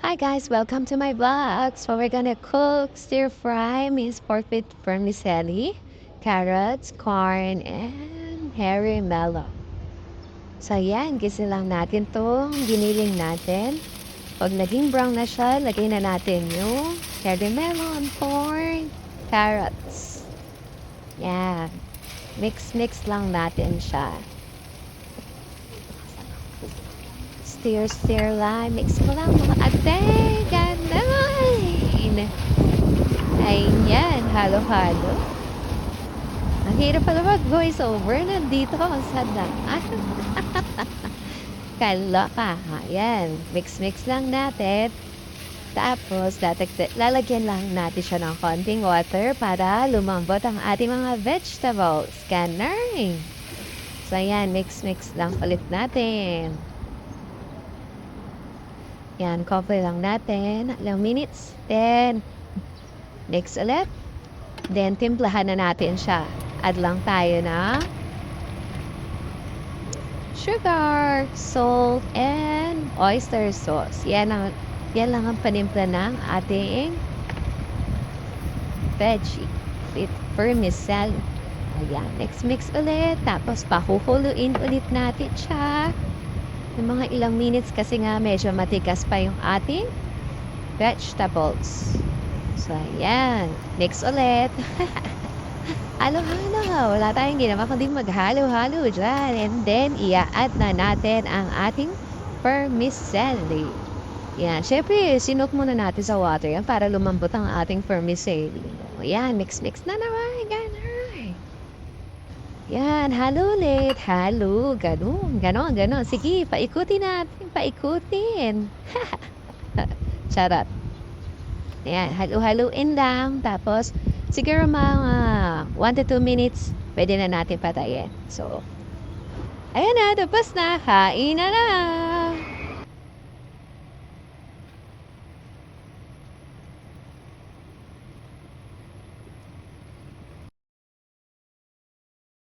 Hi guys, welcome to my vlog. So we're gonna cook stir fry minced pork with vermicelli, carrots, corn, and hairy melon. So yan, gisa lang natin tong giniling natin. Pag naging brown na siya, lagay na natin yung hairy melon, corn, carrots. Yan. Mix lang natin siya. Stir lang. Mix mo lang mga ate. Ganon. Ayan. Halo-halo. Ang hirap pala mag-voice over. Nandito ako sa daan. Kaloka. Ayan. Mix lang natin. Tapos, lalagyan lang natin siya ng konting water para lumambot ang ating mga vegetables. Ganon. So, ayan. Mix lang ulit natin. Yan, cover lang natin. Ilang minutes. Then, mix ulit. Then, timplahan na natin siya. Add lang tayo na sugar, salt, and oyster sauce. Yan lang ang panimpla ng ating veggie with vermicelli. Ayan, mix ulit. Tapos, pahuhuluin ulit natin siya. Ng mga ilang minutes kasi nga medyo matigas pa yung ating vegetables. So, ayan. Mix ulit. Halo-halo. Wala tayong ginawa kundi maghalo-halo dyan. And then, i-add na natin ang ating vermicelli. Yan. Siyempre, sinok muna natin sa water yan para lumambot ang ating vermicelli. Ayan. Mix na naman. Ganun. Yan, halo ulit. Halo, ganon. Sige, paikutin natin, paikutin. Charot. Yan, halo-haloin lang. Tapos, siguro mga 1 to 2 minutes, pwede na natin patayin. So, ayan na, tapos na. Kain na na.